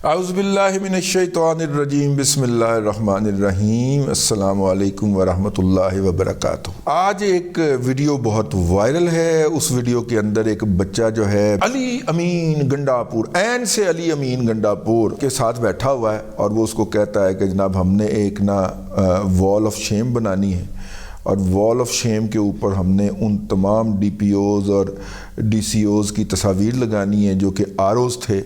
اعوذ باللہ من الشیطان الرجیم بسم اللہ الرحمن الرحیم السلام علیکم ورحمۃ اللہ وبرکاتہ۔ آج ایک ویڈیو بہت وائرل ہے۔ اس ویڈیو کے اندر ایک بچہ جو ہے علی امین گنڈا پور، عین سے علی امین گنڈا پور کے ساتھ بیٹھا ہوا ہے اور وہ اس کو کہتا ہے کہ جناب ہم نے ایک وال آف شیم بنانی ہے اور وال آف شیم کے اوپر ہم نے ان تمام ڈی پی اوز اور ڈی سی اوز کی تصاویر لگانی ہے جو کہ آروز تھے،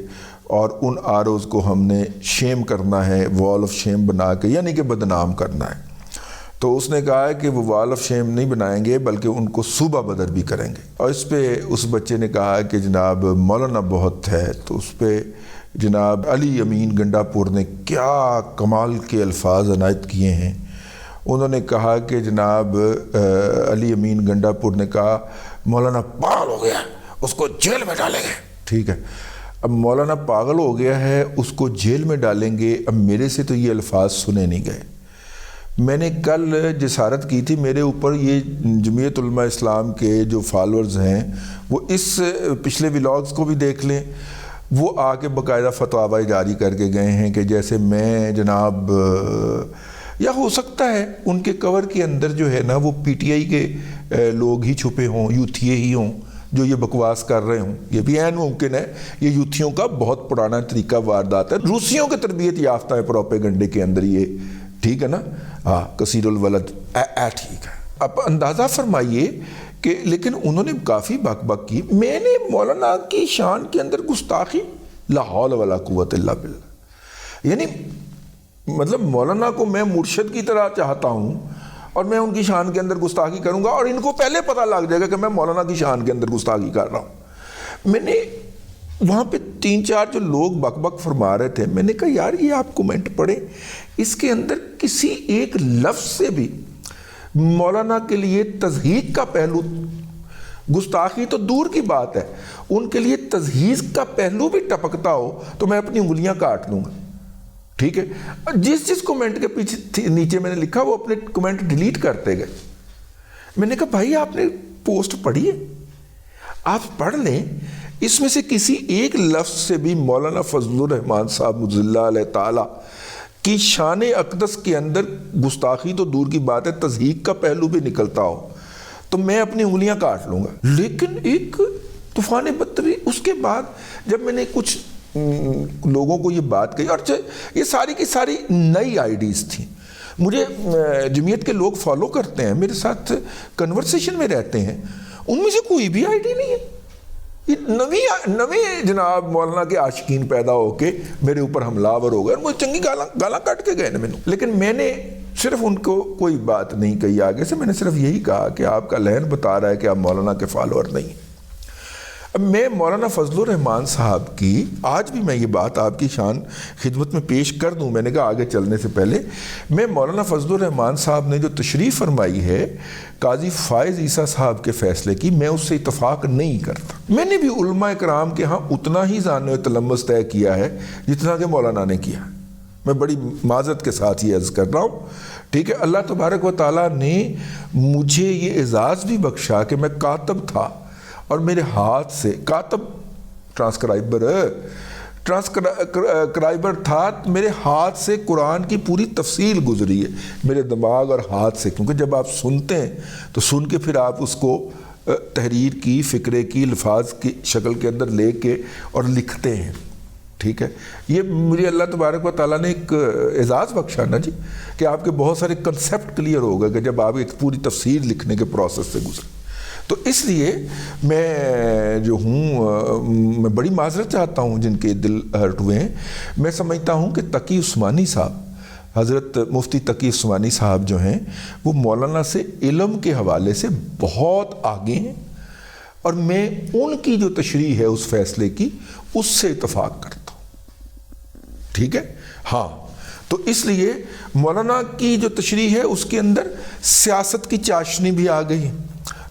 اور ان آروز کو ہم نے شیم کرنا ہے، وال آف شیم بنا کے، یعنی کہ بدنام کرنا ہے۔ تو اس نے کہا ہے کہ وہ وال آف شیم نہیں بنائیں گے بلکہ ان کو صوبہ بدر بھی کریں گے۔ اور اس پہ اس بچے نے کہا ہے کہ جناب مولانا بہت ہے، تو اس پہ جناب علی امین گنڈا پور نے کیا کمال کے الفاظ عنایت کیے ہیں۔ انہوں نے کہا کہ جناب علی امین گنڈا پور نے کہا مولانا پاگل ہو گیا، اس کو جیل میں ڈالیں گے۔ ٹھیک ہے، اب مولانا پاگل ہو گیا ہے، اس کو جیل میں ڈالیں گے۔ اب میرے سے تو یہ الفاظ سنے نہیں گئے۔ میں نے کل جسارت کی تھی، میرے اوپر یہ جمعیت علماء اسلام کے جو فالورز ہیں وہ اس پچھلے ولاگز کو بھی دیکھ لیں، وہ آ کے باقاعدہ فتاوی جاری کر کے گئے ہیں کہ جیسے میں جناب، یا ہو سکتا ہے ان کے کور کے اندر جو ہے نا وہ پی ٹی آئی کے لوگ ہی چھپے ہوں، یوتھیے ہی ہوں جو یہ بکواس کر رہے ہوں۔ یہ بھی عین ممکن ہے، یہ یوتھیوں کا بہت پرانا طریقہ واردات ہے، روسیوں کے تربیت یافتہ ہے پروپیگنڈے کے اندر یہ۔ ٹھیک ہے نا، ہاں، کثیر الولد ٹھیک ہے۔ اب اندازہ فرمائیے کہ لیکن انہوں نے کافی بک بک کی۔ میں نے مولانا کی شان کے اندر گستاخی، لا حول ولا قوت الا باللہ، یعنی مطلب مولانا کو میں مرشد کی طرح چاہتا ہوں اور میں ان کی شان کے اندر گستاخی کروں گا، اور ان کو پہلے پتہ لگ جائے گا کہ میں مولانا کی شان کے اندر گستاخی کر رہا ہوں۔ میں نے وہاں پہ 3-4 جو لوگ بک بک فرما رہے تھے، میں نے کہا یار یہ آپ کومنٹ پڑھیں، اس کے اندر کسی ایک لفظ سے بھی مولانا کے لیے تضحیق کا پہلو، گستاخی تو دور کی بات ہے، ان کے لیے تضحیق کا پہلو بھی ٹپکتا ہو تو میں اپنی انگلیاں کاٹ لوں گا۔ ٹھیک ہے، جس کومنٹ کے پیچھے نیچے میں نے لکھا وہ اپنے کومنٹ ڈیلیٹ کرتے گئے۔ میں نے کہا بھائی آپ نے پوسٹ پڑھی ہے، آپ پڑھ لیں، اس میں سے کسی ایک لفظ سے بھی مولانا فضل الرحمان صاحب مجزی اللہ علیہ تعالی کی شان اقدس کے اندر گستاخی تو دور کی بات ہے، تضحیق کا پہلو بھی نکلتا ہو تو میں اپنی انگلیاں کاٹ لوں گا۔ لیکن ایک طوفان بدتری، اس کے بعد جب میں نے کچھ لوگوں کو یہ بات کہی، اور یہ ساری کی ساری نئی آئی ڈیز تھیں، مجھے جمعیت کے لوگ فالو کرتے ہیں، میرے ساتھ کنورسیشن میں رہتے ہیں، ان میں سے کوئی بھی آئی ڈی نہیں ہے۔ یہ نویں جناب مولانا کے عاشقین پیدا ہو کے میرے اوپر حملہ آور ہو گئے اور مجھے چنگی گالاں کٹ کے گئے نا مینوں۔ لیکن میں نے صرف ان کو کوئی بات نہیں کہی آگے سے، میں نے صرف یہی کہا کہ آپ کا لہن بتا رہا ہے کہ آپ مولانا کے فالوور نہیں ہیں۔ اب میں مولانا فضل الرحمان صاحب کی آج بھی میں یہ بات آپ کی شان خدمت میں پیش کر دوں، میں نے کہا آگے چلنے سے پہلے میں مولانا فضل الرحمان صاحب نے جو تشریح فرمائی ہے قاضی فائز عیسیٰ صاحب کے فیصلے کی، میں اس سے اتفاق نہیں کرتا۔ میں نے بھی علماء کرام کے ہاں اتنا ہی ذان و تلمس طے کیا ہے جتنا کہ مولانا نے کیا۔ میں بڑی معذرت کے ساتھ یہ عرض کر رہا ہوں۔ ٹھیک ہے، اللہ تبارک و تعالیٰ نے مجھے یہ اعزاز بھی بخشا کہ میں کاتب تھا اور میرے ہاتھ سے، کاتب ٹرانسکرائبر تھا، میرے ہاتھ سے قرآن کی پوری تفصیل گزری ہے میرے دماغ اور ہاتھ سے، کیونکہ جب آپ سنتے ہیں تو سن کے پھر آپ اس کو تحریر کی، فکرے کی، الفاظ کی شکل کے اندر لے کے اور لکھتے ہیں۔ ٹھیک ہے، یہ مجھے اللہ تبارک و تعالیٰ نے ایک اعزاز بخشا نا جی، کہ آپ کے بہت سارے کنسیپٹ کلیئر ہو گئے کہ جب آپ ایک پوری تفسیر لکھنے کے پروسیس سے گزرے۔ تو اس لیے میں جو ہوں، میں بڑی معذرت چاہتا ہوں جن کے دل ہرٹ ہوئے ہیں۔ میں سمجھتا ہوں کہ تقی عثمانی صاحب، حضرت مفتی تقی عثمانی صاحب جو ہیں وہ مولانا سے علم کے حوالے سے بہت آگے ہیں، اور میں ان کی جو تشریح ہے اس فیصلے کی، اس سے اتفاق کرتا ہوں۔ ٹھیک ہے، ہاں، تو اس لیے مولانا کی جو تشریح ہے اس کے اندر سیاست کی چاشنی بھی آ گئی ہے،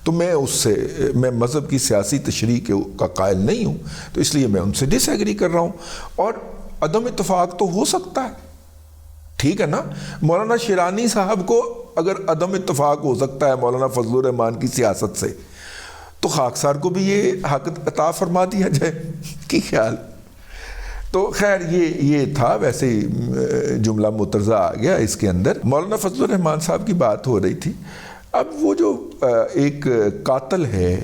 تو میں مذہب کی سیاسی تشریح کا قائل نہیں ہوں، تو اس لیے میں ان سے ڈس ایگری کر رہا ہوں، اور عدم اتفاق تو ہو سکتا ہے۔ ٹھیک ہے نا، مولانا شیرانی صاحب کو اگر عدم اتفاق ہو سکتا ہے مولانا فضل الرحمان کی سیاست سے، تو خاکسار کو بھی یہ حق عطا فرما دیا جائے، کی خیال؟ تو خیر یہ تھا، ویسے جملہ مترجہ آ گیا اس کے اندر۔ مولانا فضل الرحمان صاحب کی بات ہو رہی تھی۔ اب وہ جو ایک قاتل ہے،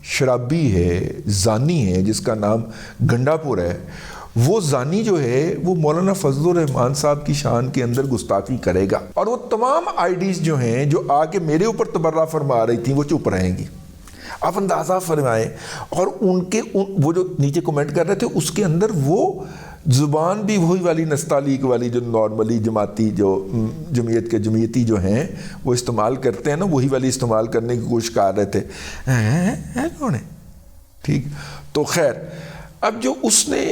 شرابی ہے، زانی ہے، جس کا نام گنڈا پور ہے، وہ زانی جو ہے وہ مولانا فضل الرحمان صاحب کی شان کے اندر گستاخی کرے گا، اور وہ تمام آئی ڈیز جو ہیں جو آ کے میرے اوپر تبرہ فرما رہی تھیں وہ چپ رہیں گی۔ آپ اندازہ فرمائیں، اور وہ جو نیچے کومنٹ کر رہے تھے اس کے اندر وہ زبان بھی وہی والی نستعلیق والی جو نارملی جماعتی جو جمعیت کے جمعیتی جو ہیں وہ استعمال کرتے ہیں نا، وہی والی استعمال کرنے کی کوشش کر رہے تھے، کون ہے؟ ٹھیک۔ تو خیر، اب جو اس نے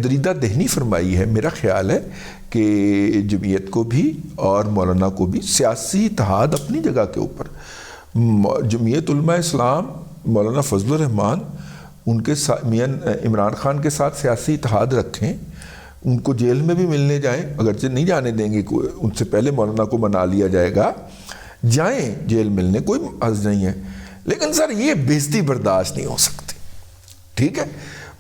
دریدہ دہنی فرمائی ہے، میرا خیال ہے کہ جمعیت کو بھی اور مولانا کو بھی سیاسی اتحاد اپنی جگہ کے اوپر، جمعیت علماء اسلام مولانا فضل الرحمان ان کے میاں عمران خان کے ساتھ سیاسی اتحاد رکھیں، ان کو جیل میں بھی ملنے جائیں، اگرچہ نہیں جانے دیں گے، ان سے پہلے مولانا کو منا لیا جائے گا، جائیں جیل ملنے، کوئی حرج نہیں ہے، لیکن سر یہ بےعزتی برداشت نہیں ہو سکتی، ٹھیک ہے؟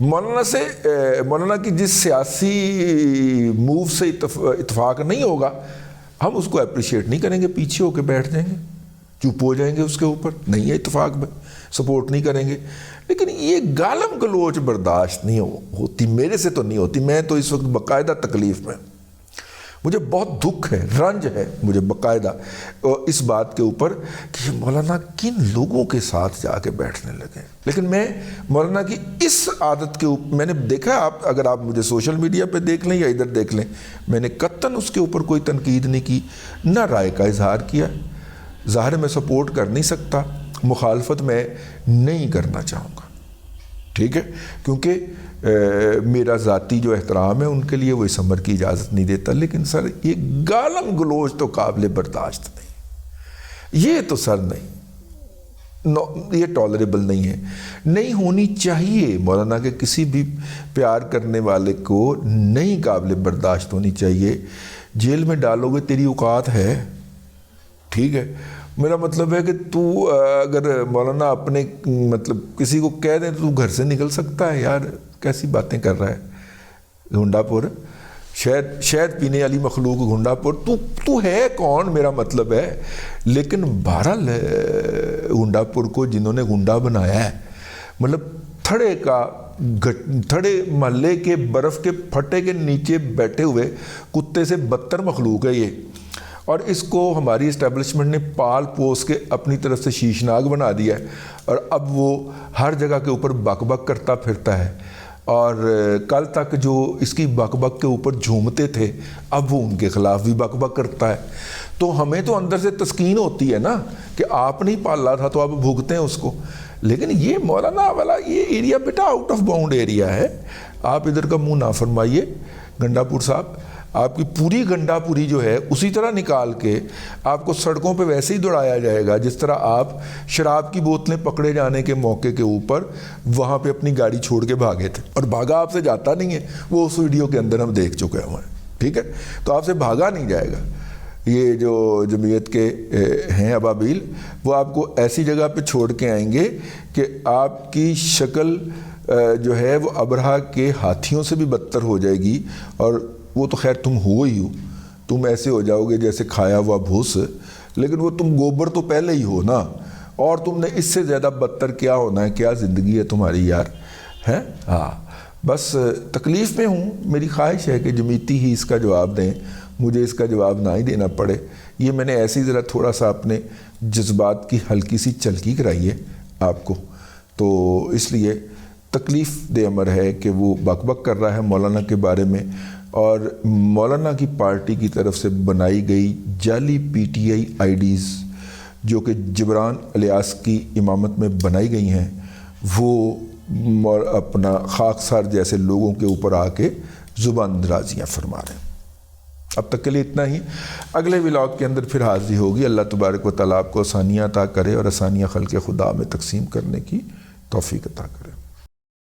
مولانا کی جس سیاسی موو سے اتفاق نہیں ہوگا، ہم اس کو اپریشیٹ نہیں کریں گے، پیچھے ہو کے بیٹھ جائیں گے، چپ ہو جائیں گے، اس کے اوپر نہیں ہے اتفاق میں سپورٹ نہیں کریں گے، لیکن یہ گالم گلوچ برداشت نہیں ہوتی، میرے سے تو نہیں ہوتی۔ میں تو اس وقت باقاعدہ تکلیف میں، مجھے بہت دکھ ہے، رنج ہے مجھے باقاعدہ اس بات کے اوپر کہ مولانا کن لوگوں کے ساتھ جا کے بیٹھنے لگے۔ لیکن میں مولانا کی اس عادت کے اوپر میں نے دیکھا، اگر آپ مجھے سوشل میڈیا پہ دیکھ لیں یا ادھر دیکھ لیں، میں نے قطعاً اس کے اوپر کوئی تنقید نہیں کی، نہ رائے کا اظہار کیا۔ ظاہر میں سپورٹ کر نہیں سکتا، مخالفت میں نہیں کرنا چاہوں گا، ٹھیک ہے، کیونکہ میرا ذاتی جو احترام ہے ان کے لیے وہ اس عمر کی اجازت نہیں دیتا، لیکن سر یہ گالم گلوچ تو قابل برداشت نہیں، یہ تو سر نہیں، یہ ٹالریبل نہیں ہے، نہیں ہونی چاہیے۔ مولانا کے کسی بھی پیار کرنے والے کو نہیں قابل برداشت ہونی چاہیے۔ جیل میں ڈالو گے تیری اوقات ہے، ٹھیک ہے، میرا مطلب ہے کہ تو اگر مولانا اپنے مطلب کسی کو کہہ دیں تو گھر سے نکل سکتا ہے، یار کیسی باتیں کر رہا ہے گھنڈا پور، شہد پینے والی مخلوق گھنڈا پور، تو ہے کون، میرا مطلب ہے۔ لیکن بہرحال گھنڈا پور کو جنہوں نے گھنڈا بنایا ہے، مطلب تھڑے محلے کے برف کے پھٹے کے نیچے بیٹھے ہوئے کتے سے بدتر مخلوق ہے یہ، اور اس کو ہماری اسٹیبلشمنٹ نے پال پوس کے اپنی طرف سے شیشناک بنا دیا ہے، اور اب وہ ہر جگہ کے اوپر بک بک کرتا پھرتا ہے، اور کل تک جو اس کی بک بک کے اوپر جھومتے تھے اب وہ ان کے خلاف بھی بک بک کرتا ہے۔ تو ہمیں تو اندر سے تسکین ہوتی ہے نا کہ آپ نہیں پالا تھا تو آپ بھوگتے ہیں اس کو، لیکن یہ مولانا والا یہ area beta out of bound area ہے، آپ ادھر کا منہ نہ فرمائیے۔ گنڈا پور صاحب، آپ کی پوری گنڈا پوری جو ہے اسی طرح نکال کے آپ کو سڑکوں پہ ویسے ہی دوڑایا جائے گا جس طرح آپ شراب کی بوتلیں پکڑے جانے کے موقع کے اوپر وہاں پہ اپنی گاڑی چھوڑ کے بھاگے تھے، اور بھاگا آپ سے جاتا نہیں ہے، وہ اس ویڈیو کے اندر ہم دیکھ چکے ہیں، ٹھیک ہے، تو آپ سے بھاگا نہیں جائے گا۔ یہ جو جمعیت کے ہیں ابابیل، وہ آپ کو ایسی جگہ پہ چھوڑ کے آئیں گے کہ آپ کی شکل جو ہے وہ ابرہا کے ہاتھیوں سے بھی بدتر ہو جائے گی، اور وہ تو خیر تم ہو ہی ہو، تم ایسے ہو جاؤ گے جیسے کھایا ہوا بھوس، لیکن وہ تم گوبر تو پہلے ہی ہو نا، اور تم نے اس سے زیادہ بدتر کیا ہونا ہے، کیا زندگی ہے تمہاری یار، ہے؟ ہاں، بس تکلیف میں ہوں، میری خواہش ہے کہ جمعیتی ہی اس کا جواب دیں، مجھے اس کا جواب نہ ہی دینا پڑے۔ یہ میں نے ایسی ذرا تھوڑا سا اپنے جذبات کی ہلکی سی چلکی کرائی ہے آپ کو، تو اس لیے تکلیف دہ امر ہے کہ وہ بک بک کر رہا ہے مولانا کے بارے میں، اور مولانا کی پارٹی کی طرف سے بنائی گئی جعلی P T I I days جو کہ جبران الیاس کی امامت میں بنائی گئی ہیں، وہ اپنا خاکسار جیسے لوگوں کے اوپر آ کے زبان درازیاں فرما رہے ہیں۔ اب تک کے لیے اتنا ہی، اگلے ولاگ کے اندر پھر حاضری ہوگی۔ اللہ تبارک و تعالیٰ آپ کو آسانیاں عطا کرے اور آسانیاں خلق خدا میں تقسیم کرنے کی توفیق عطا کرے۔